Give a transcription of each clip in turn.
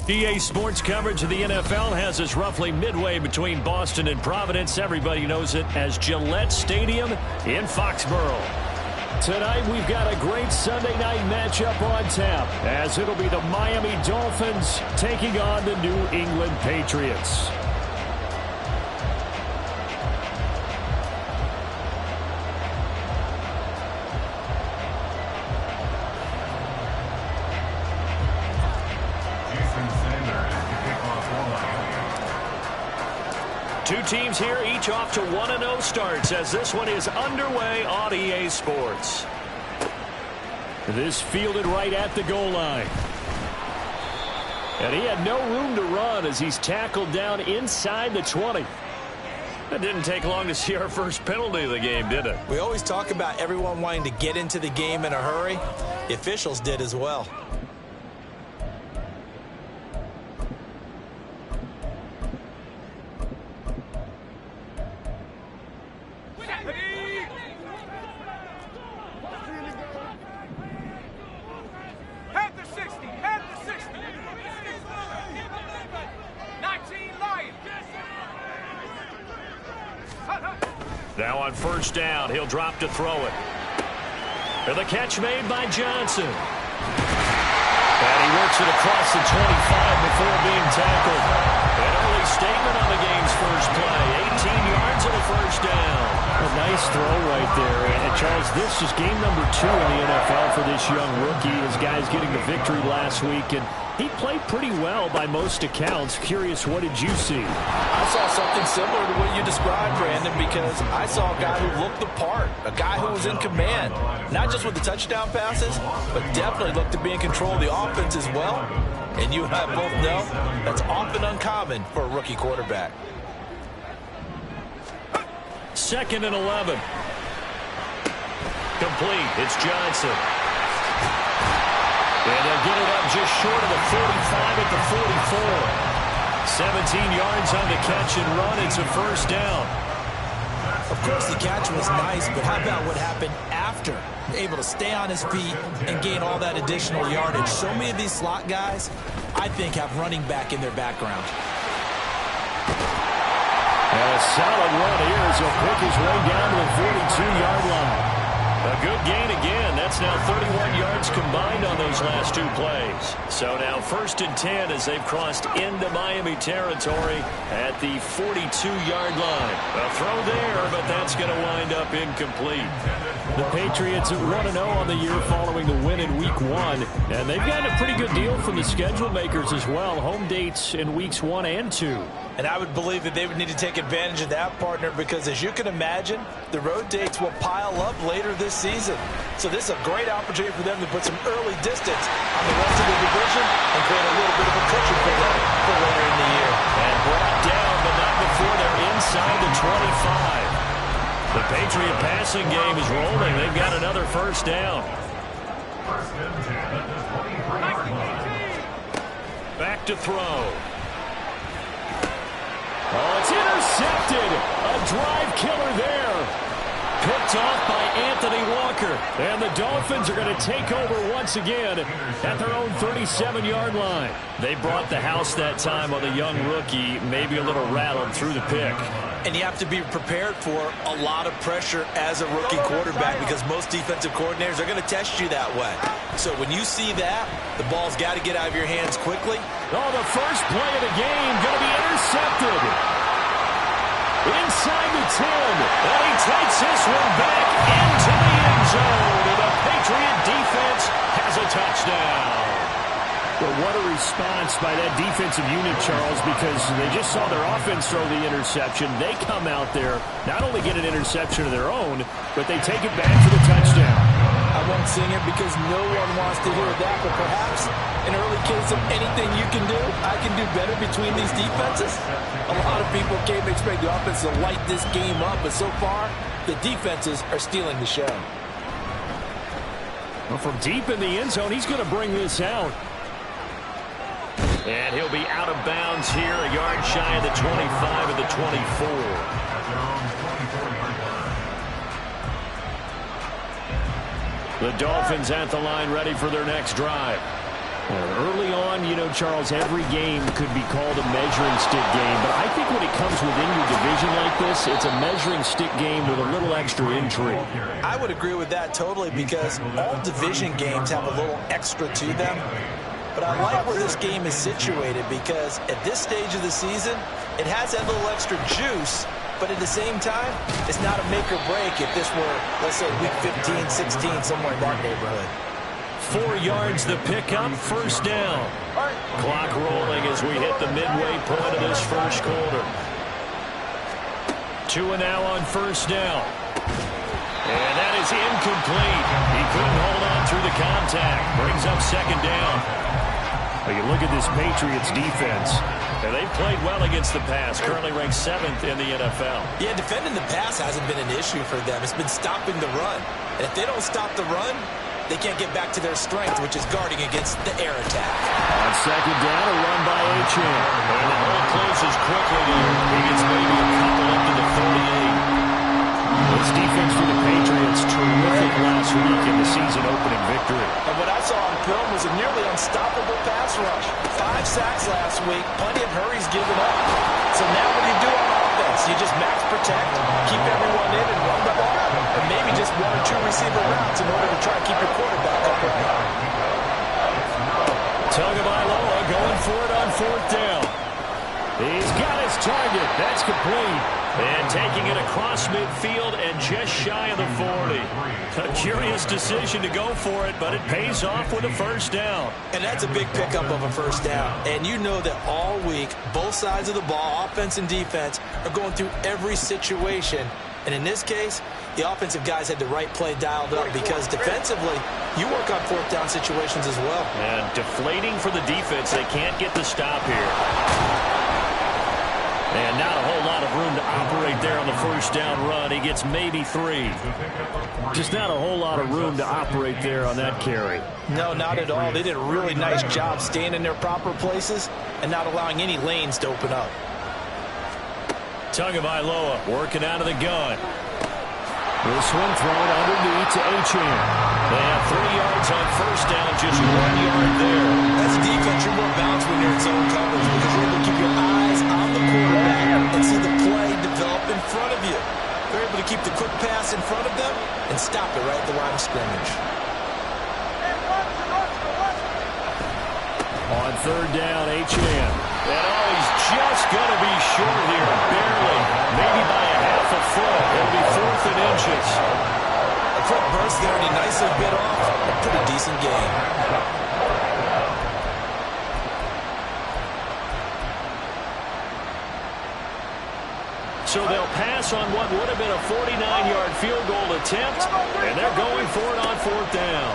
EA Sports coverage of the NFL has us roughly midway between Boston and Providence. Everybody knows it as Gillette Stadium in Foxborough. Tonight we've got a great Sunday night matchup on tap, as it'll be the Miami Dolphins taking on the New England Patriots. Two teams here, each off to 1-0 starts, as this one is underway on EA Sports. This fielded right at the goal line. And he had no room to run as he's tackled down inside the 20. It didn't take long to see our first penalty of the game, did it? We always talk about everyone wanting to get into the game in a hurry. The officials did as well. Now on first down, he'll drop to throw it. And the catch made by Johnson. And he works it across the 25 before being tackled. An early statement on the game's first play. 18 yards and a first down. A nice throw right there. And Charles, this is game number 2 in the NFL for this young rookie. His guys getting the victory last week, and he played pretty well by most accounts. Curious, what did you see? I saw something similar to what you described, Brandon, because I saw a guy who looked the part, a guy who was in command, not just with the touchdown passes, but definitely looked to be in control of the offense as well. And you and I both know that's often uncommon for a rookie quarterback. 2nd and 11. Complete. It's Johnson. And they'll get it up just short of the 45 at the 44. 17 yards on the catch and run. It's a first down. Of course, the catch was nice, but how about what happened after? Able to stay on his feet and gain all that additional yardage. So many of these slot guys, I think, have running back in their background. And a solid run here as he'll pick his way down to the 42-yard line. A good gain again. That's now 31 yards combined on those last 2 plays. So now 1st and 10 as they've crossed into Miami territory at the 42-yard line. A throw there, but that's going to wind up incomplete. The Patriots 1-0 on the year following the win in Week 1. And they've gotten a pretty good deal from the schedule makers as well. Home dates in Weeks 1 and 2. And I would believe that they would need to take advantage of that, partner, because as you can imagine, the road dates will pile up later this season. So this is a great opportunity for them to put some early distance on the rest of the division and create a little bit of a cushion for them for later in the year. And brought down, but not before they're inside the 25. The Patriot passing game is rolling. They've got another first down. Back to throw. Oh, it's intercepted. A drive killer there. Picked off by Anthony Walker. And the Dolphins are going to take over once again at their own 37-yard line. They brought the house that time on the young rookie, maybe a little rattled through the pick. And you have to be prepared for a lot of pressure as a rookie quarterback because most defensive coordinators are going to test you that way. So when you see that, the ball's got to get out of your hands quickly. Oh, the first play of the game going to be intercepted. Inside the 10. And he takes this one back into the end zone. And the Patriot defense has a touchdown. Well, what a response by that defensive unit, Charles, because they just saw their offense throw the interception. They come out there, not only get an interception of their own, but they take it back for the touchdown. I won't sing it because no one wants to hear that, but perhaps an early case of anything you can do, I can do better between these defenses. A lot of people came to expect the offense to light this game up, but so far, the defenses are stealing the show. Well, from deep in the end zone, he's going to bring this out. And he'll be out of bounds here, a yard shy of the 25 of the 24. The Dolphins at the line ready for their next drive. Early on, you know, Charles, every game could be called a measuring stick game. But I think when it comes within your division like this, it's a measuring stick game with a little extra intrigue. I would agree with that totally because all division games have a little extra to them. But I like where this game is situated because at this stage of the season, it has that little extra juice. But at the same time, it's not a make or break if this were, let's say, week 15, 16, somewhere in that neighborhood. 4 yards the pickup, first down. Clock rolling as we hit the midway point of this first quarter. 2 now on first down. And that is incomplete. He couldn't hold on through the contact. Brings up second down. Well, you look at this Patriots defense. And they've played well against the pass, currently ranked 7th in the NFL. Yeah, defending the pass hasn't been an issue for them. It's been stopping the run. And if they don't stop the run, they can't get back to their strength, which is guarding against the air attack. On second down, a run by Achan. And the hole closes quickly here. He gets maybe a couple up to the 38. This defense for the Patriots, terrific last week in the season-opening victory. And what I saw on film was a nearly unstoppable pass rush. 5 sacks last week, plenty of hurries given up. So now what do you do on offense? You just max protect, keep everyone in and run the ball, and maybe just 1 or 2 receiver routes in order to try to keep your quarterback upright. Tagovailoa going for it on 4th down. He's got his target. That's complete. And taking it across midfield and just shy of the 40. A curious decision to go for it, but it pays off with a first down. And that's a big pickup of a first down. And you know that all week, both sides of the ball, offense and defense, are going through every situation. And in this case, the offensive guys had the right play dialed up because defensively, you work on 4th down situations as well. And deflating for the defense. They can't get the stop here. And not a whole lot of room to operate there on the first down run. He gets maybe 3. Just not a whole lot of room to operate there on that carry. No, not at all. They did a really nice job staying in their proper places and not allowing any lanes to open up. Tagovailoa working out of the gun. This one thrown underneath to Achan. They have 3 yards on first down, just 1 yard there. As a defense, you're more balanced when you're in zone coverage because you're able to keep your eyes on the quarterback and see the play develop in front of you. They're able to keep the quick pass in front of them and stop it right at the line of scrimmage. On 3rd down, Achan. And he's just going to be short here, barely, maybe by a half a foot. It'll be 4th and inches. A quick burst there, and he nicely bit off a pretty decent gain. So they'll pass on what would have been a 49-yard field goal attempt, and they're going for it on 4th down.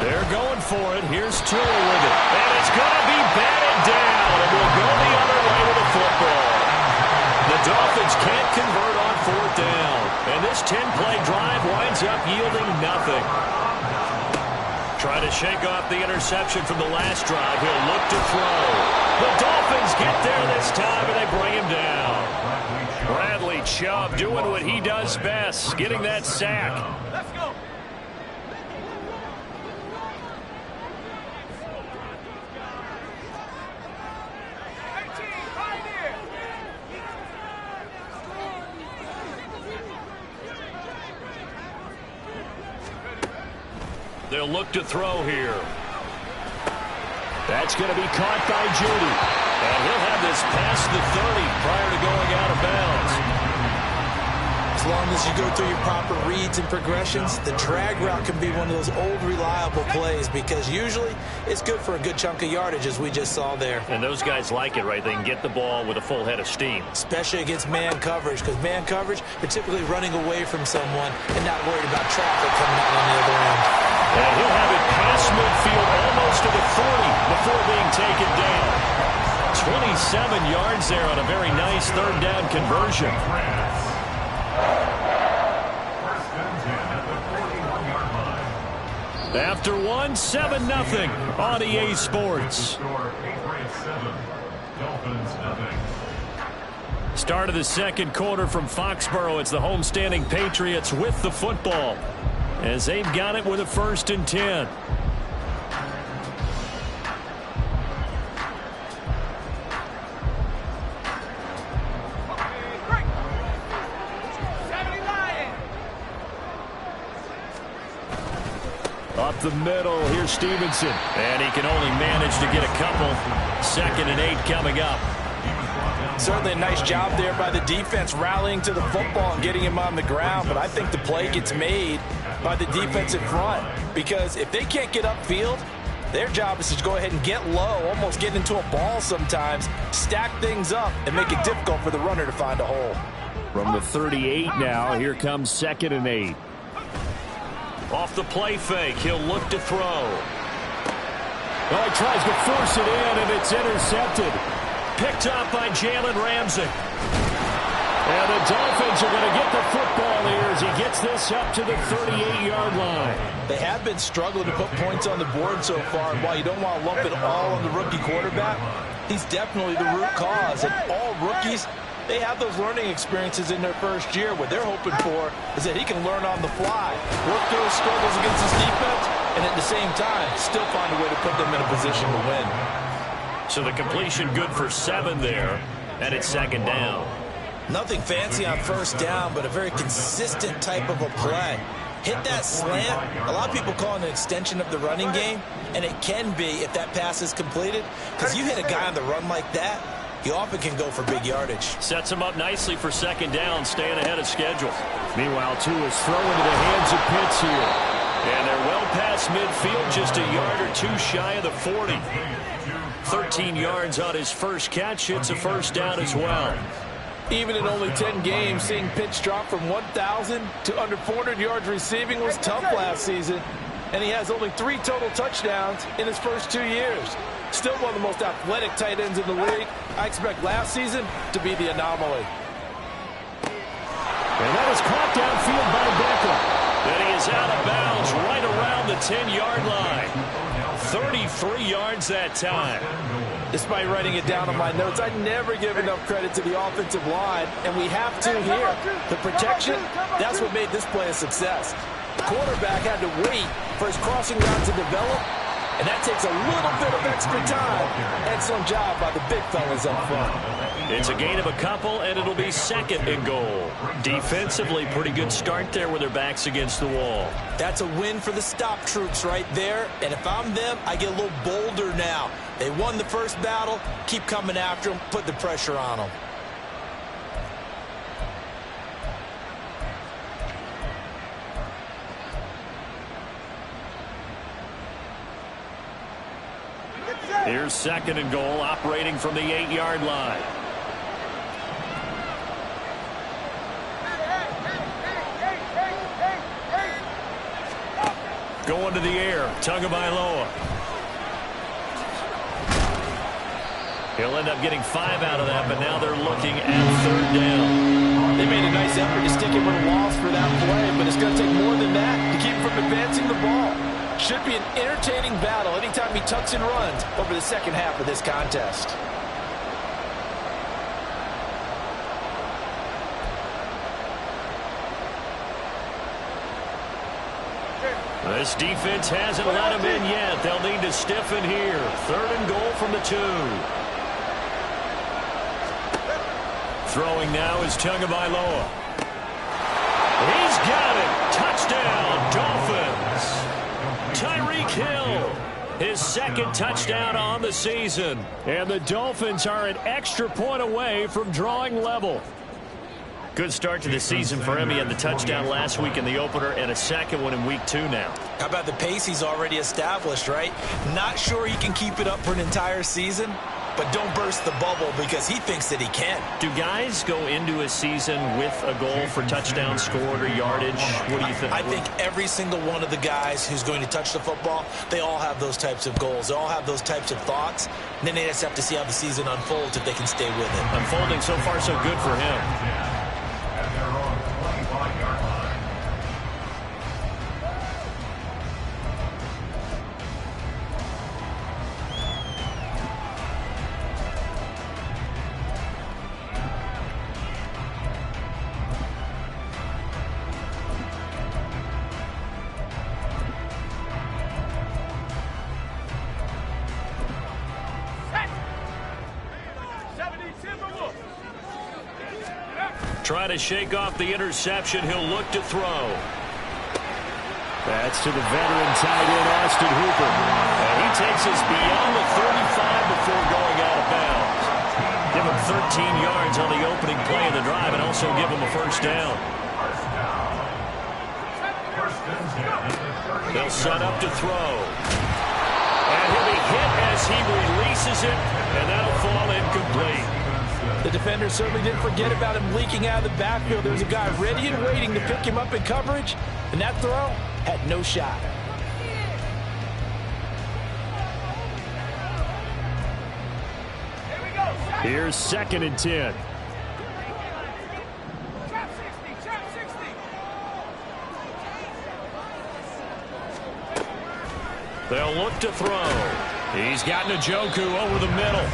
They're going for it. Here's Tua with it. And it's going to be batted down, and we'll go the other way with the football. The Dolphins can't convert on 4th down, and this 10-play drive winds up yielding nothing. Trying to shake off the interception from the last drive. He'll look to throw. The Dolphins get there this time, and they bring him down. Bradley Chubb doing what he does best, getting that sack. Let's go. They'll look to throw here. That's going to be caught by Judy. And he'll have this past the 30 prior to going out of bounds. As long as you go through your proper reads and progressions, the drag route can be one of those old reliable plays because usually it's good for a good chunk of yardage as we just saw there. And those guys like it, right? They can get the ball with a full head of steam. Especially against man coverage because man coverage, you're typically running away from someone and not worried about traffic coming out on the other end. And he'll have it past midfield almost to the 40 before being taken down. 27 yards there on a very nice 3rd down conversion. After 7-0 on EA Sports. Start of the second quarter from Foxborough. It's the homestanding Patriots with the football as they've got it with a 1st and 10. the middle. Here's Stevenson. And he can only manage to get a couple. 2nd and 8 coming up. Certainly a nice job there by the defense rallying to the football and getting him on the ground. But I think the play gets made by the defensive front. Because if they can't get upfield, their job is to go ahead and get low, almost get into a ball sometimes, stack things up, and make it difficult for the runner to find a hole. From the 38 now, here comes 2nd and 8. Off the play fake, he'll look to throw. Oh, he tries to force it in, and it's intercepted. Picked up by Jalen Ramsey. And the Dolphins are going to get the football here as he gets this up to the 38-yard line. They have been struggling to put points on the board so far, and while you don't want to lump it all on the rookie quarterback, he's definitely the root cause. And all rookies, they have those learning experiences in their first year. What they're hoping for is that he can learn on the fly, work through his struggles against his defense, and at the same time, still find a way to put them in a position to win. So the completion good for 7 there, and it's 2nd down. Nothing fancy on 1st down, but a very consistent type of a play. Hit that slant. A lot of people call it an extension of the running game, and it can be if that pass is completed, because you hit a guy on the run like that, he often can go for big yardage. Sets him up nicely for 2nd down, staying ahead of schedule. Meanwhile, Tua is thrown into the hands of Pitts here. And they're well past midfield, just a yard or 2 shy of the 40. 13 yards on his first catch. It's a 1st down as well. Even in only 10 games, seeing Pitts drop from 1,000 to under 400 yards receiving was tough last season. And he has only 3 total touchdowns in his first 2 years. Still one of the most athletic tight ends in the league. I expect last season to be the anomaly. And that is caught downfield by Beckham. And he is out of bounds right around the 10-yard line. 33 yards that time. Despite writing it down on my notes, I never give enough credit to the offensive line, and we have to here. The protection, that's what made this play a success. The quarterback had to wait for his crossing route to develop, and that takes a little bit of extra time. Excellent job by the big fellas up front. It's a gain of a couple, and it'll be 2nd and goal. Defensively, pretty good start there with their backs against the wall. That's a win for the stop troops right there, and if I'm them, I get a little bolder now. They won the first battle, keep coming after them, put the pressure on them. Here's 2nd and goal, operating from the 8-yard line. Going to the air, Tagovailoa. He'll end up getting 5 out of that, but now they're looking at 3rd down. They made a nice effort to stick him with a loss for that play, but it's going to take more than that to keep him from advancing the ball. Should be an entertaining battle anytime he tucks and runs over the second half of this contest. This defense hasn't let him in yet. They'll need to stiffen here. 3rd and goal from the 2. Throwing now is Tagovailoa. He's got it. Touchdown, Dolphins. Tyreek Hill, his 2nd touchdown on the season. And the Dolphins are an extra point away from drawing level. Good start to the season for him. He had the touchdown last week in the opener and a 2nd one in week 2 now. How about the pace he's already established, right? Not sure he can keep it up for an entire season, but don't burst the bubble because he thinks that he can. Do guys go into a season with a goal for touchdown scored or yardage? What do you think? I think every single one of the guys who's going to touch the football, they all have those types of goals. They all have those types of thoughts. And then they just have to see how the season unfolds if they can stay with it. Unfolding so far so good for him. Trying to shake off the interception. He'll look to throw. That's to the veteran tight end, Austin Hooper. And he takes us beyond the 35 before going out of bounds. Give him 13 yards on the opening play of the drive and also give him a first down. They'll set up to throw. And he'll be hit as he releases it, and that'll fall incomplete. The defender certainly didn't forget about him leaking out of the backfield. There was a guy ready and waiting to pick him up in coverage, and that throw had no shot. Here's 2nd and 10. They'll look to throw. He's got Njoku over the middle.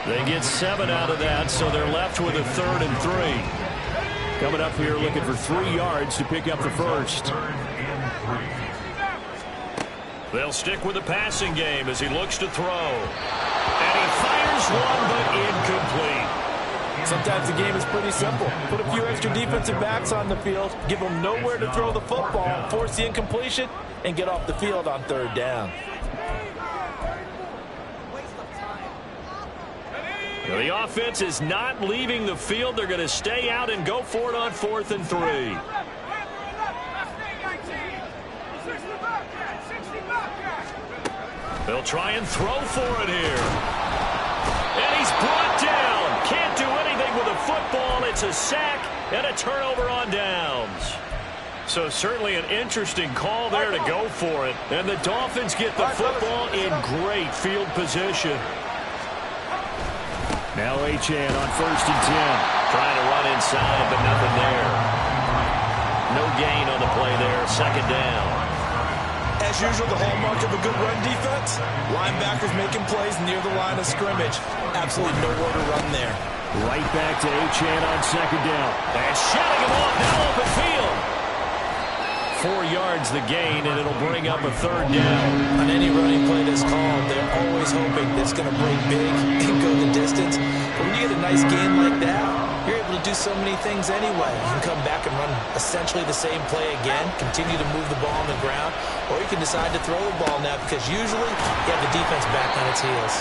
They get 7 out of that, so they're left with a 3rd and 3. Coming up here looking for 3 yards to pick up the first. They'll stick with the passing game as he looks to throw. And he fires one, but incomplete. Sometimes the game is pretty simple. Put a few extra defensive backs on the field, give them nowhere to throw the football, force the incompletion, and get off the field on 3rd down. Now, the offense is not leaving the field. They're going to stay out and go for it on 4th and 3. They'll try and throw for it here. And he's brought down. Can't do anything with a football. It's a sack and a turnover on downs. So certainly an interesting call there to go for it. And the Dolphins get the football in great field position. Now Achane on 1st and 10. Trying to run inside, but nothing there. No gain on the play there. 2nd down. As usual, the hallmark of a good run defense, linebackers making plays near the line of scrimmage. Absolutely nowhere to run there. Right back to Achane on 2nd down. And shutting him off, now open field. 4 yards the gain, and it'll bring up a 3rd down. On any running play that's called, they're always hoping it's going to break big and go the distance. But when you get a nice gain like that, you're able to do so many things anyway. You can come back and run essentially the same play again, continue to move the ball on the ground, or you can decide to throw the ball now because usually you have the defense back on its heels.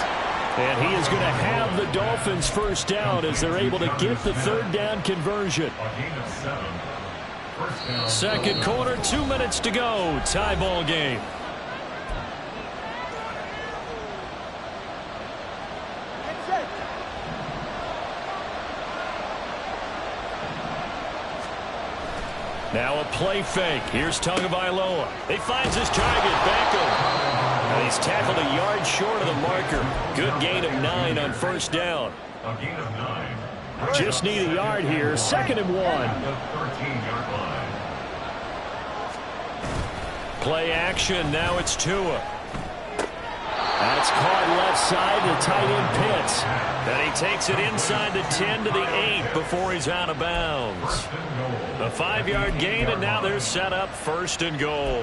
And he is going to have the Dolphins first down as they're able to get the 3rd down conversion. 2nd quarter, 2 minutes to go. Tie ball game. Now a play fake. Here's Tagovailoa. He finds his target, Beckham. And he's tackled a yard short of the marker. Good gain of 9 on 1st down. A gain of 9. Just need a yard here. 2nd and 1. The 13-yard line. Play action. Now it's Tua. That's caught left side. The tight end Pitts. And he takes it inside the 10 to the 8 before he's out of bounds. A 5-yard gain, and now they're set up 1st and goal.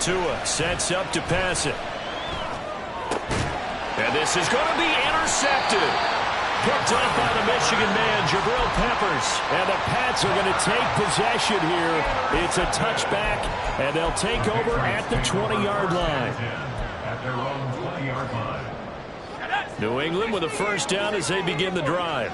Tua sets up to pass it. And this is going to be intercepted. Picked off by the Michigan man, Jabril Peppers. And the Pats are going to take possession here. It's a touchback, and they'll take over at the 20-yard line. At their own 20-yard line. New England with a first down as they begin the drive.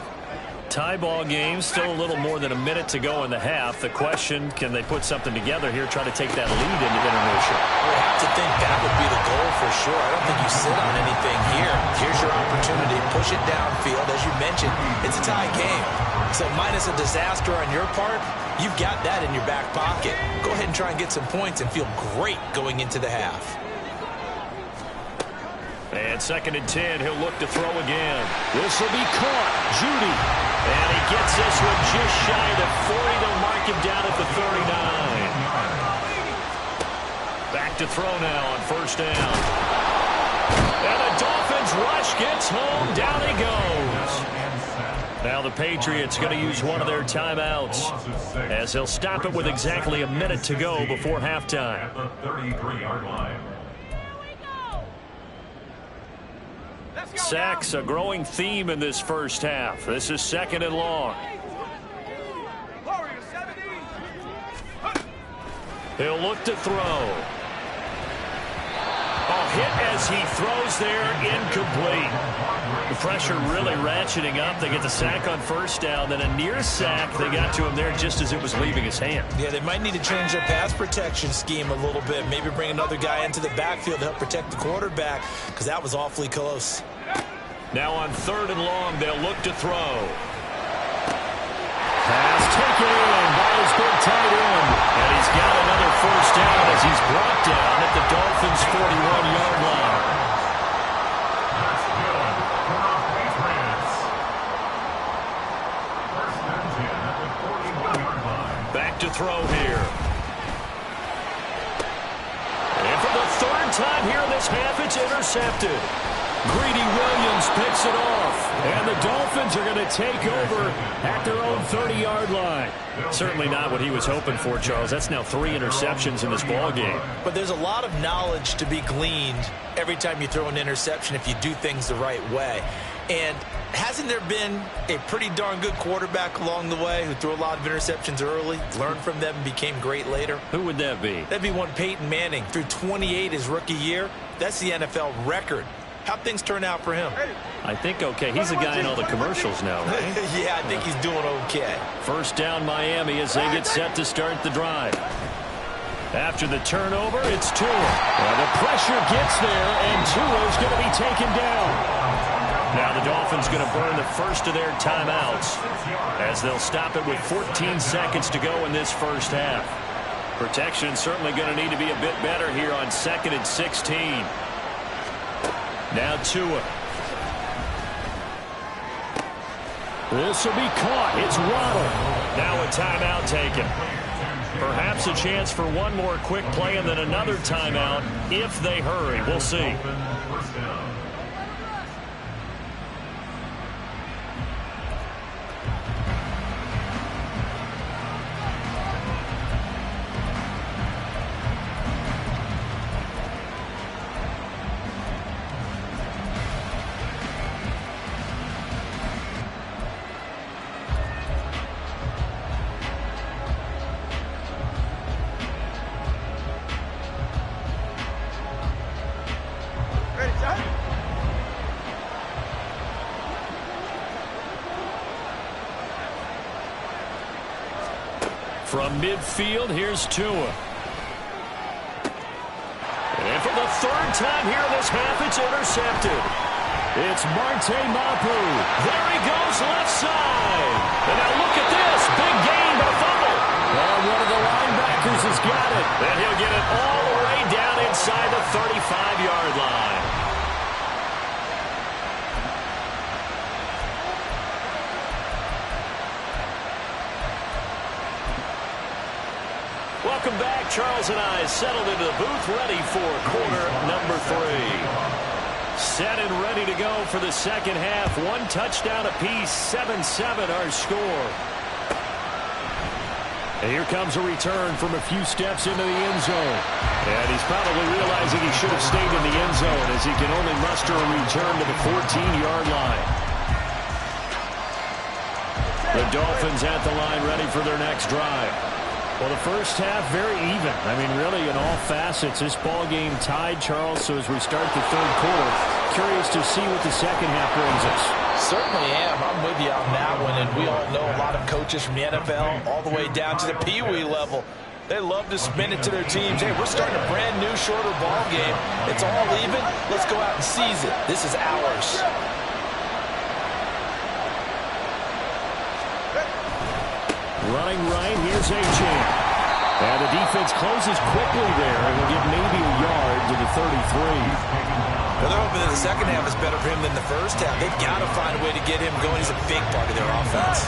Tie ball game, still a little more than a minute to go in the half. The question, can they put something together here, try to take that lead into intermission? We have to think that would be the goal for sure. I don't think you sit on anything here. Here's your opportunity. Push it downfield. As you mentioned, it's a tie game. So minus a disaster on your part, you've got that in your back pocket. Go ahead and try and get some points and feel great going into the half. And 2nd and 10, he'll look to throw again. This will be caught. Judy. And he gets this one just shy of the 40. They'll mark him down at the 39. Back to throw now on 1st down. And the Dolphins rush gets home. Down he goes. Now the Patriots going to use one of their timeouts as they'll stop it with exactly a minute to go before halftime. At the 33-yard line. Sacks, a growing theme in this first half. This is 2nd and long. He'll look to throw. Hit as he throws there, incomplete. The pressure really ratcheting up. They get the sack on 1st down, then a near sack. They got to him there just as it was leaving his hand. Yeah, they might need to change their pass protection scheme a little bit. Maybe bring another guy into the backfield to help protect the quarterback, because that was awfully close. Now on 3rd and long, they'll look to throw. Pass taken in by his big tight end. And he's got another 1st down as he's brought down at the Dolphins' 41-yard line. That's good for the Patriots. 1st and 10 at the 41-yard line. Back to throw here. And for the 3rd time here in this half, it's intercepted. Greedy Williams picks it off. And the Dolphins are going to take over at their own 30-yard line. Certainly not what he was hoping for, Charles. That's now 3 interceptions in this ball game. But there's a lot of knowledge to be gleaned every time you throw an interception if you do things the right way. And hasn't there been a pretty darn good quarterback along the way who threw a lot of interceptions early, learned from them, and became great later? Who would that be? That'd be one Peyton Manning. Threw 28 his rookie year. That's the NFL record. How'd things turn out for him? I think okay. He's a guy in all the commercials now, right? Yeah, I think he's doing okay. 1st down Miami as they get set to start the drive. After the turnover, it's Tua. Well, the pressure gets there, and Tua's going to be taken down. Now the Dolphins going to burn the first of their timeouts as they'll stop it with 14 seconds to go in this first half. Protection certainly going to need to be a bit better here on 2nd and 16. Now Tua. This will be caught. It's Waddle. Now a timeout taken. Perhaps a chance for one more quick play and then another timeout if they hurry. We'll see. From midfield, here's Tua. And for the 3rd time here in this half, it's intercepted. It's Marte Mapu. There he goes, left side. And now look at this. Big gain, but a fumble. And one of the linebackers has got it. And he'll get it all the way down inside the 35-yard line. Welcome back. Charles and I settled into the booth, ready for quarter number 3. Set and ready to go for the second half. 1 touchdown apiece, 7-7 our score. And here comes a return from a few steps into the end zone. And he's probably realizing he should have stayed in the end zone as he can only muster a return to the 14-yard line. The Dolphins at the line ready for their next drive. Well, the first half, very even. I mean, really, in all facets, this ball game tied, Charles. So as we start the 3rd quarter, curious to see what the second half brings us. Certainly am. I'm with you on that one. And we all know a lot of coaches from the NFL all the way down to the Pee-wee level. They love to spin it to their teams. Hey, we're starting a brand new, shorter ball game. It's all even. Let's go out and seize it. This is ours. Running right, here's Achane. And the defense closes quickly there, and will get maybe a yard to the 33. Well, they're hoping that the second half is better for him than the first half. They've got to find a way to get him going. He's a big part of their offense.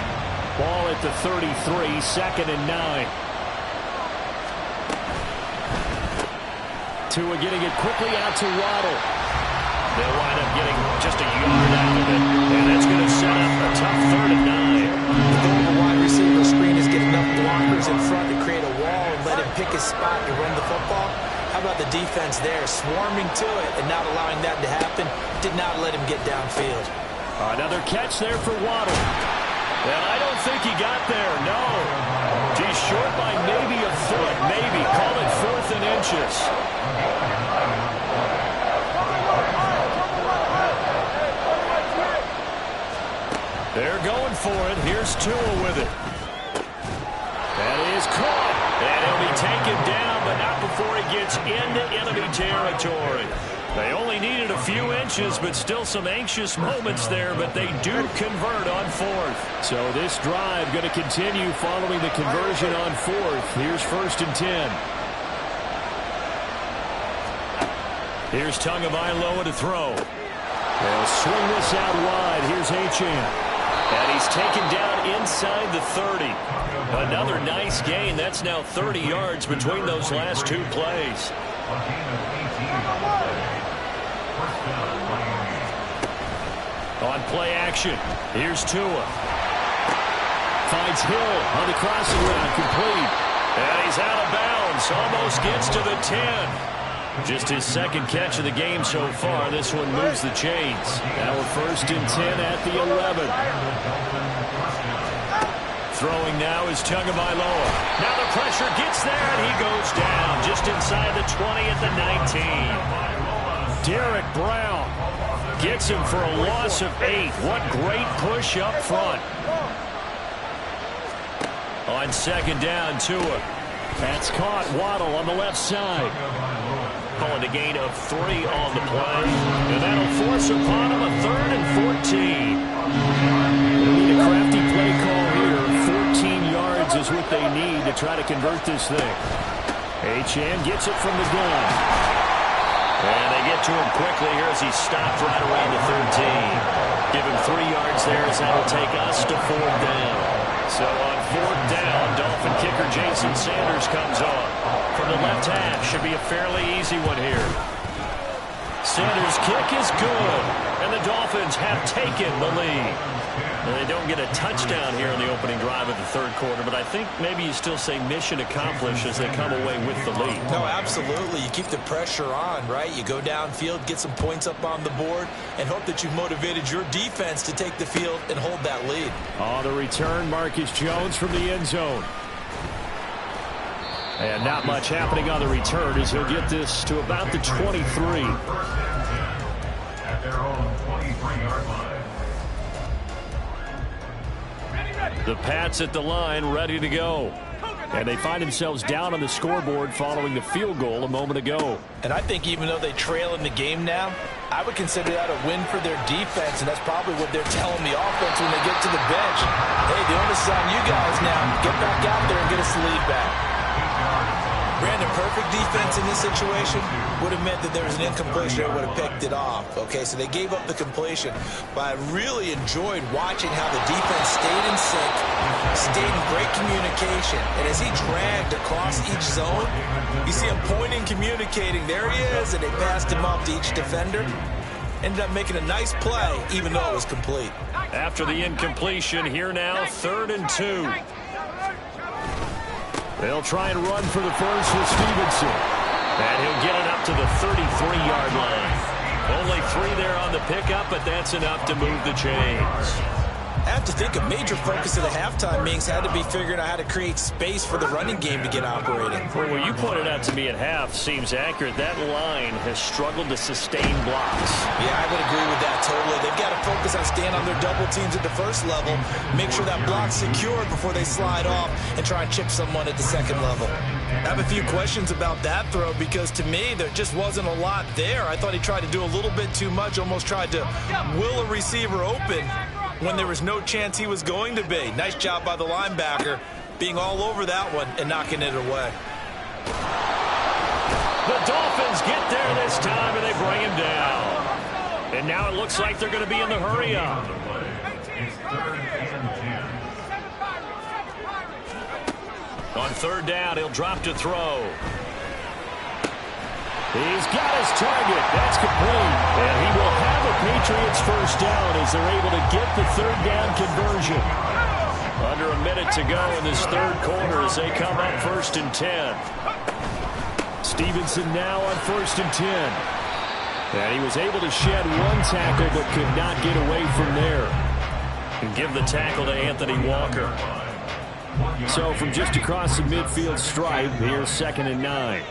Ball at the 33, 2nd and 9. Tua getting it quickly out to Waddle. They'll wind up getting just a yard out of it, and that's going to set up a tough 3rd and 9. The goal of a wide receiver screen is get enough blockers in front to create a wall and let him pick his spot to run the football. How about the defense there, swarming to it and not allowing that to happen? Did not let him get downfield. Another catch there for Waddle. And I don't think he got there, no. He's short by maybe a foot, maybe. Call it 4th and inches. They're going for it. Here's Tua with it. That is caught. And he'll be taken down, but not before he gets into enemy territory. They only needed a few inches, but still some anxious moments there, but they do convert on 4th. So this drive going to continue following the conversion on 4th. Here's 1st and 10. Here's Tagovailoa to throw. They'll swing this out wide. Here's Achane. And he's taken down inside the 30. Another nice gain. That's now 30 yards between those last 2 plays. On play action, here's Tua. Finds Hill on the crossing route, complete. And he's out of bounds, almost gets to the 10. Just his 2nd catch of the game so far. This one moves the chains. Now a 1st and 10 at the 11. Throwing now is Tagovailoa. Now the pressure gets there, and he goes down just inside the 20 at the 19. Derek Brown gets him for a loss of 8. What great push up front. On 2nd down, Tua. That's caught. Waddle on the left side. Calling a gain of 3 on the play. And that'll force upon him a 3rd and 14. They need a crafty play call here. 14 yards is what they need to try to convert this thing. Achane gets it from the gun. And they get to him quickly here as he stopped right around the 13. Give him 3 yards there as that'll take us to 4th down. So on 4th down, Dolphin kicker Jason Sanders comes on. From the left half, should be a fairly easy one here. Sanders' kick is good, and the Dolphins have taken the lead. Well, they don't get a touchdown here in the opening drive of the 3rd quarter, but I think maybe you still say mission accomplished as they come away with the lead. No, absolutely. You keep the pressure on, right? You go downfield, get some points up on the board, and hope that you've motivated your defense to take the field and hold that lead. On the return, Marcus Jones from the end zone. And not much happening on the return as he'll get this to about the 23. At their own 23-yard line. The Pats at the line, ready to go. And they find themselves down on the scoreboard following the field goal a moment ago. And I think even though they trail in the game now, I would consider that a win for their defense, and that's probably what they're telling the offense when they get to the bench. Hey, the onus is on you guys now. Get back out there and get us the lead back. Brandon, perfect defense in this situation would have meant that there was an incompletion that would have picked it off. Okay, so they gave up the completion. But I really enjoyed watching how the defense stayed in sync, stayed in great communication. And as he dragged across each zone, you see him pointing, communicating. There he is, and they passed him off to each defender. Ended up making a nice play, even though it was complete. After the incompletion, here now, 3rd and 2. They'll try and run for the first with Stevenson. And he'll get it up to the 33-yard line. Only 3 there on the pickup, but that's enough to move the chains. I have to think a major focus of the halftime meetings had to be figuring out how to create space for the running game to get operating. Well, what you pointed out to me at half seems accurate. That line has struggled to sustain blocks. Yeah, I would agree with that totally. They've got to focus on staying on their double teams at the first level, make sure that block's secured before they slide off and try and chip someone at the second level. I have a few questions about that throw because to me there just wasn't a lot there. I thought he tried to do a little bit too much, almost tried to will a receiver open when there was no chance he was going to be. Nice job by the linebacker being all over that one and knocking it away. The Dolphins get there this time and they bring him down. And now it looks like they're going to be in the hurry up. It's 3rd and 10. On 3rd down, he'll drop to throw. He's got his target. That's complete. And he will have a Patriots first down as they're able to get the 3rd down conversion. Under a minute to go in this 3rd quarter as they come up 1st and 10. Stevenson now on 1st and 10. And he was able to shed one tackle but could not get away from there. And give the tackle to Anthony Walker. So from just across the midfield stripe, here's 2nd and 9.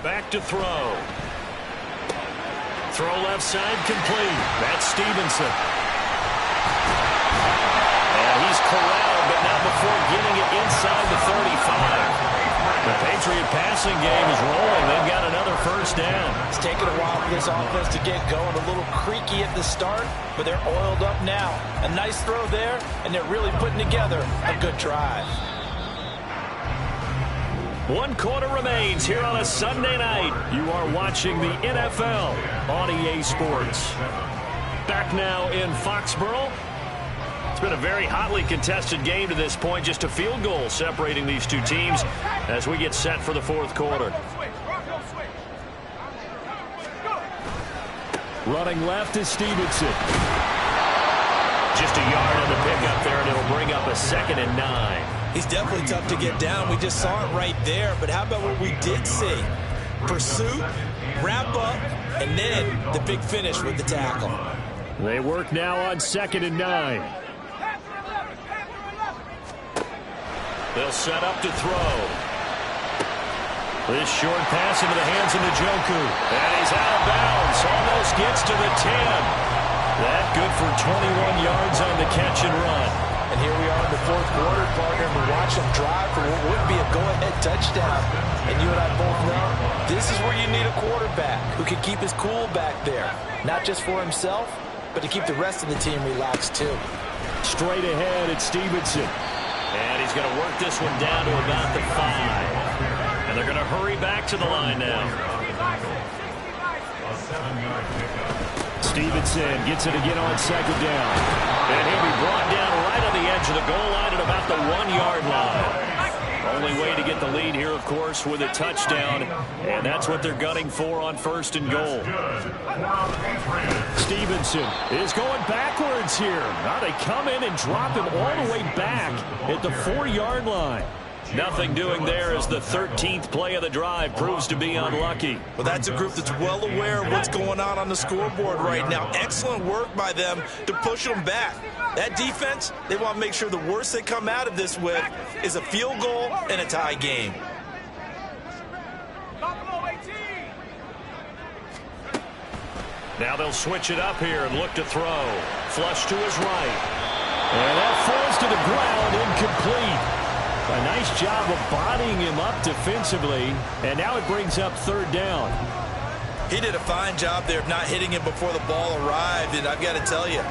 Back to throw. Throw left side complete. That's Stevenson. And he's corralled, but not before getting it inside the 35. The Patriot passing game is rolling. They've got another 1st down. It's taken a while for this offense to get going. A little creaky at the start, but they're oiled up now. A nice throw there, and they're really putting together a good drive. 1 quarter remains here on a Sunday night. You are watching the NFL on EA Sports. Back now in Foxborough. It's been a very hotly contested game to this point. Just a field goal separating these two teams as we get set for the 4th quarter. Running left is Stevenson. Just a yard on the pickup there, and it'll bring up a 2nd and 9. He's definitely tough to get down. We just saw it right there. But how about what we did see? Pursuit, wrap up, and then the big finish with the tackle. They work now on 2nd and 9. They'll set up to throw. This short pass into the hands of Njoku. And he's out of bounds. Almost gets to the 10. That good for 21 yards on the catch and run. And here we are in the 4th quarter, partner, and we watch them drive for what would be a go-ahead touchdown. And you and I both know this is where you need a quarterback who can keep his cool back there. Not just for himself, but to keep the rest of the team relaxed too. Straight ahead, it's Stevenson. And he's going to work this one down to about the 5. And they're going to hurry back to the line now. Stevenson gets it again on 2nd down. And he'll be brought down right on the edge of the goal line at about the 1-yard line. Only way to get the lead here, of course, with a touchdown. And that's what they're gunning for on 1st and goal. Stevenson is going backwards here. Now they come in and drop him all the way back at the 4-yard line. Nothing doing there as the 13th play of the drive proves to be unlucky. Well, that's a group that's well aware of what's going on the scoreboard right now. Excellent work by them to push them back. That defense, they want to make sure the worst they come out of this with is a field goal and a tie game. Now they'll switch it up here and look to throw. Flush to his right. And that falls to the ground, incomplete. A nice job of bodying him up defensively, and now it brings up 3rd down. He did a fine job there of not hitting him before the ball arrived, and I've got to tell you,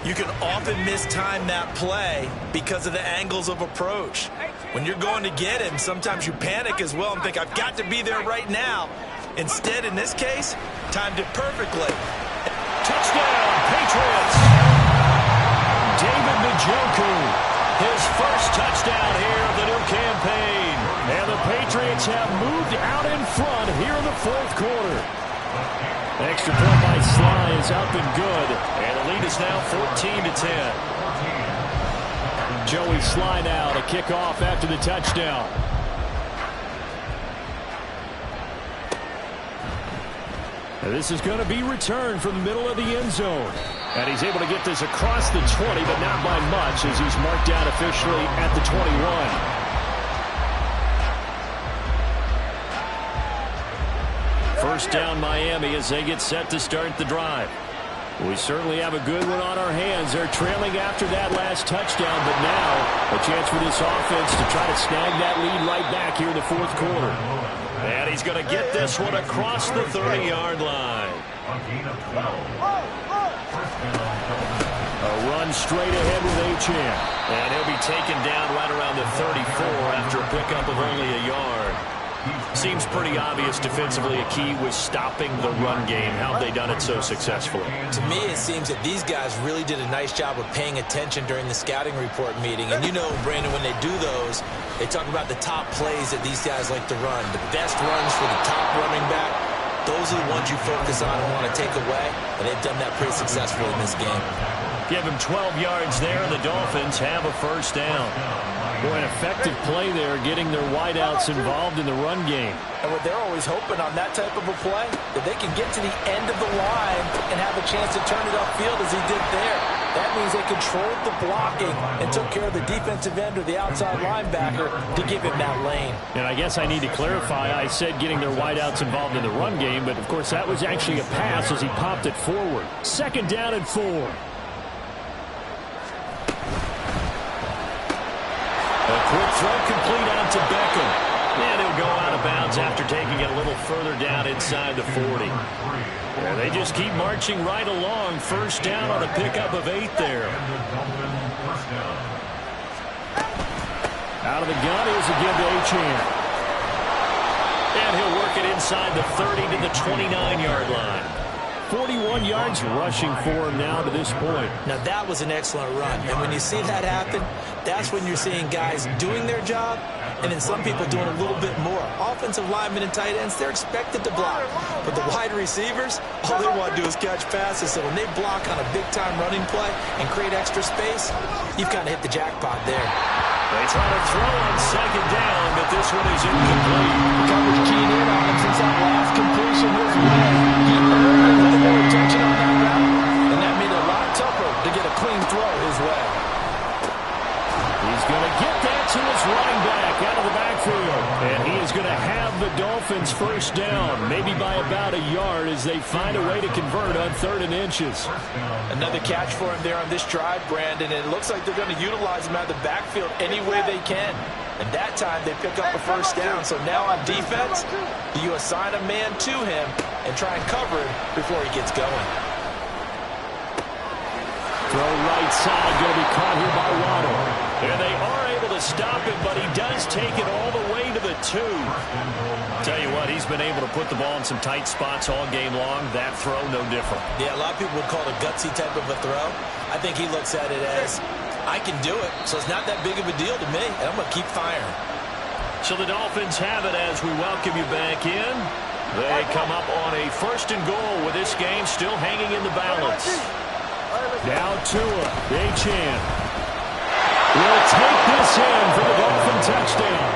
you can often mistime that play because of the angles of approach. When you're going to get him, sometimes you panic as well and think, I've got to be there right now. Instead, in this case, timed it perfectly. Touchdown, Patriots! David Njoku. His first touchdown here of the new campaign. And the Patriots have moved out in front here in the 4th quarter. Extra point by Sly is up and good. And the lead is now 14-10. Joey Sly now to kick off after the touchdown. And this is going to be returned from the middle of the end zone. And he's able to get this across the 20, but not by much as he's marked down officially at the 21. First down Miami as they get set to start the drive. We certainly have a good one on our hands. They're trailing after that last touchdown, but now a chance for this offense to try to snag that lead right back here in the 4th quarter. And he's going to get this one across the 30-yard line. A run straight ahead with Achane. And he'll be taken down right around the 34 after a pickup of only a yard. Seems pretty obvious defensively a key was stopping the run game. How have they done it so successfully? To me, it seems that these guys really did a nice job of paying attention during the scouting report meeting. And you know, Brandon, when they do those, they talk about the top plays that these guys like to run. The best runs for the top running back, those are the ones you focus on and want to take away. And they've done that pretty successfully in this game. Give him 12 yards there, and the Dolphins have a first down. Boy, an effective play there, getting their wideouts involved in the run game. And what they're always hoping on that type of a play, that they can get to the end of the line and have a chance to turn it upfield as he did there. That means they controlled the blocking and took care of the defensive end or the outside linebacker to give him that lane. And I guess I need to clarify, I said getting their wideouts involved in the run game, but of course that was actually a pass as he popped it forward. 2nd down and 4. A quick throw complete out to Beckham. And he'll go out of bounds after taking it a little further down inside the 40. Yeah, they just keep marching right along. 1st down on a pickup of 8 there. Out of the gun, here's a give to Achane. And he'll work it inside the 30 to the 29-yard line. 41 yards rushing for him now to this point. Now that was an excellent run. And when you see that happen, that's when you're seeing guys doing their job and then some people doing a little bit more. Offensive linemen and tight ends, they're expected to block. But the wide receivers, all they want to do is catch passes. So when they block on a big-time running play and create extra space, you've kind of hit the jackpot there. They try to throw on 2nd down, but this one is incomplete. The coverage keying in on him since that last completion his way. He earned a little more attention on that route, and that made it a lot tougher to get a clean throw his way. He's going to get that to his running back out of the backfield. And he is going to have the Dolphins 1st down, maybe by about a yard as they find a way to convert on 3rd and inches. Another catch for him there on this drive, Brandon, and it looks like they're going to utilize him out of the backfield any way they can. And that time they pick up a 1st down. So now on defense, you assign a man to him and try and cover him before he gets going. Throw right side, going to be caught here by Waddle. And they are able to stop him, but he does take it all the way to the 2. Tell you what, he's been able to put the ball in some tight spots all game long. That throw, no different. Yeah, a lot of people would call it a gutsy type of a throw. I think he looks at it as, I can do it, so it's not that big of a deal to me, and I'm going to keep firing. So the Dolphins have it as we welcome you back in. They come up on a 1st and goal with this game still hanging in the balance. Now Tua, Achane will take this in for the Dolphin touchdown.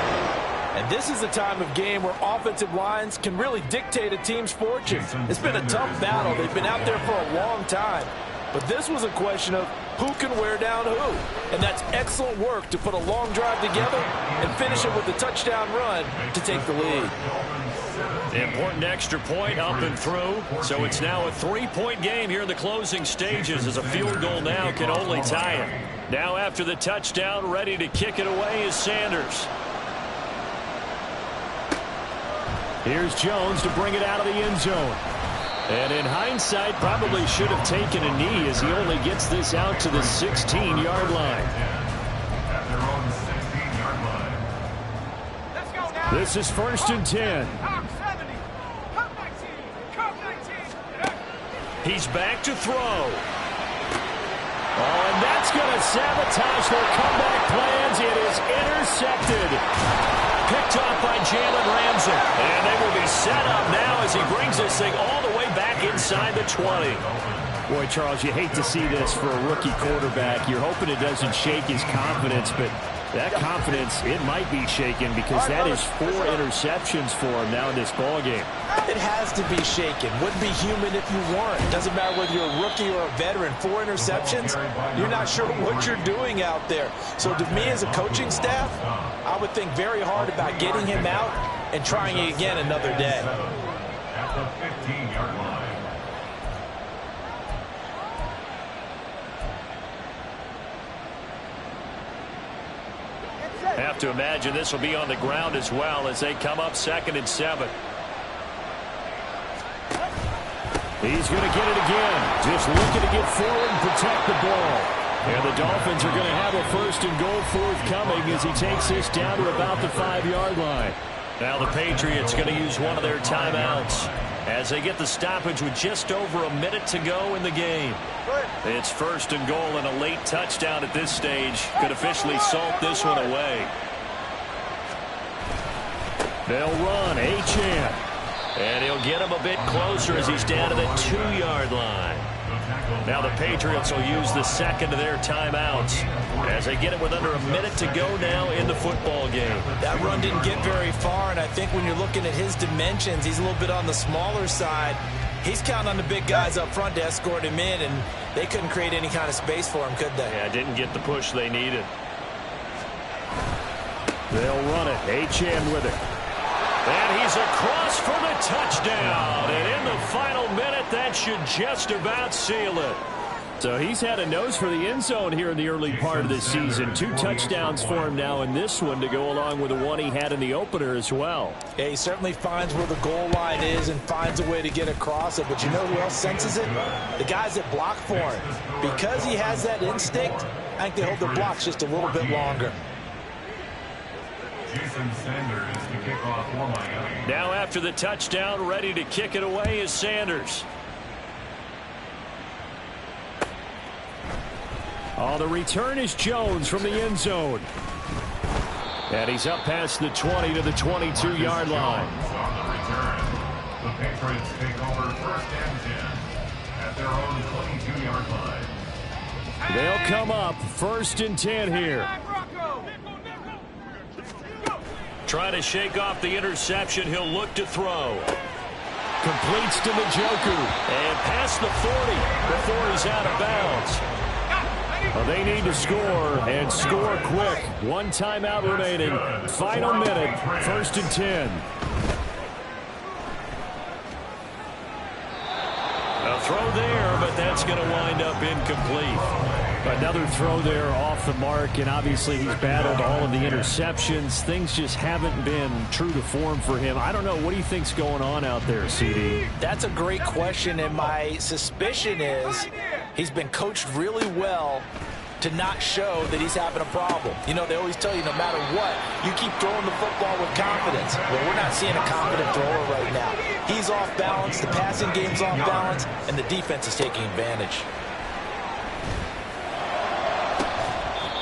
And this is the time of game where offensive lines can really dictate a team's fortune. It's been a tough battle. They've been out there for a long time. But this was a question of who can wear down who. And that's excellent work to put a long drive together and finish it with a touchdown run to take the lead. Important extra point up and through. So it's now a 3-point game here in the closing stages as a field goal now can only tie it. Now after the touchdown, ready to kick it away is Sanders. Here's Jones to bring it out of the end zone. And in hindsight, probably should have taken a knee as he only gets this out to the 16-yard line. This is 1st and 10. He's back to throw. Oh, and that's going to sabotage their comeback plans. It is intercepted. Picked off by Jalen Ramsey. And they will be set up now as he brings this thing all the way back inside the 20. Boy, Charles, you hate to see this for a rookie quarterback. You're hoping it doesn't shake his confidence, but that confidence, it might be shaken because that is 4 interceptions for him now in this ballgame. It has to be shaken. Wouldn't be human if you weren't. Doesn't matter whether you're a rookie or a veteran. 4 interceptions, you're not sure what you're doing out there. So to me as a coaching staff, I would think very hard about getting him out and trying it again another day. At the 15-yard line. Have to imagine this will be on the ground as well as they come up 2nd and 7. He's going to get it again. Just looking to get forward and protect the ball. And the Dolphins are going to have a 1st and goal forthcoming as he takes this down to about the 5-yard line. Now the Patriots going to use one of their timeouts as they get the stoppage with just over a minute to go in the game. It's 1st and goal, and a late touchdown at this stage could officially salt this one away. They'll run Achane. And he'll get him a bit closer as he's down to the 2-yard line. Now the Patriots will use the second of their timeouts as they get it with under a minute to go now in the football game. That run didn't get very far, and I think when you're looking at his dimensions, he's a little bit on the smaller side. He's counting on the big guys up front to escort him in, and they couldn't create any kind of space for him, could they? Yeah, didn't get the push they needed. They'll run it. Achane with it. And he's across for the touchdown. And in the final minute, that should just about seal it. So he's had a nose for the end zone here in the early part of this season. 2 touchdowns for him now in this one to go along with the one he had in the opener as well. Yeah, he certainly finds where the goal line is and finds a way to get across it. But you know who else senses it? The guys that block for him. Because he has that instinct, I think they hold their blocks just a little bit longer. Now after the touchdown, ready to kick it away is Sanders. Oh, the return is Jones from the end zone. And he's up past the 20 to the 22-yard line. On the return, the Patriots take over 1st and 10 at their own 22-yard line. They'll come up 1st and 10 here. Trying to shake off the interception. He'll look to throw. Completes to Njoku. And past the 40 before he's out of bounds. Well, they need to score and score quick. 1 timeout remaining. Final minute. 1st and 10. A throw there, but that's going to wind up incomplete. Another throw there off the mark, and obviously he's battled all of the interceptions. Things just haven't been true to form for him. I don't know. What do you think's going on out there, CD? That's a great question, and my suspicion is he's been coached really well to not show that he's having a problem. You know, they always tell you no matter what, you keep throwing the football with confidence. Well, we're not seeing a confident thrower right now. He's off balance, the passing game's off balance, and the defense is taking advantage.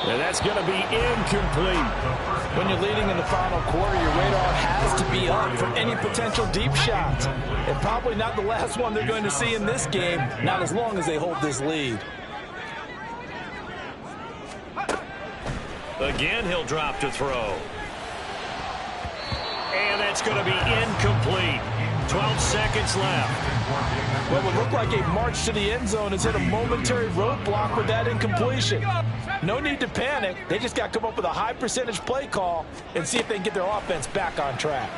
And that's going to be incomplete. When you're leading in the final quarter, your radar has to be up for any potential deep shots. And probably not the last one they're going to see in this game, not as long as they hold this lead. Again, he'll drop to throw. And that's going to be incomplete. 12 seconds left. What would look like a march to the end zone has hit a momentary roadblock with that incompletion. No need to panic. They just got to come up with a high percentage play call and see if they can get their offense back on track.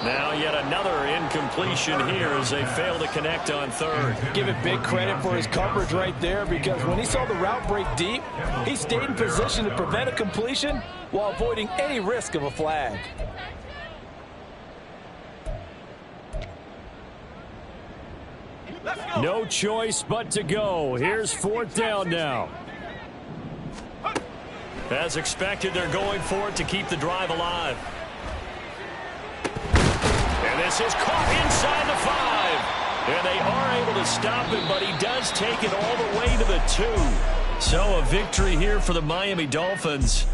Now yet another incompletion here as they fail to connect on 3rd. Give it big credit for his coverage right there, because when he saw the route break deep, he stayed in position to prevent a completion while avoiding any risk of a flag. No choice but to go. Here's 4th down now. As expected, they're going for it to keep the drive alive. And this is caught inside the 5. And they are able to stop him, but he does take it all the way to the 2. So a victory here for the Miami Dolphins.